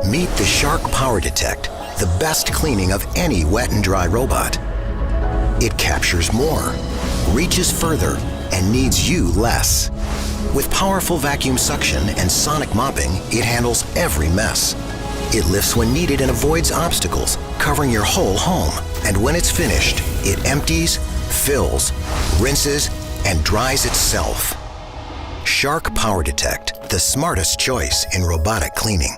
Meet the Shark PowerDetect, the best cleaning of any wet and dry robot. It captures more, reaches further, and needs you less. With powerful vacuum suction and sonic mopping, it handles every mess. It lifts when needed and avoids obstacles, covering your whole home. And when it's finished, it empties, fills, rinses, and dries itself. Shark PowerDetect, the smartest choice in robotic cleaning.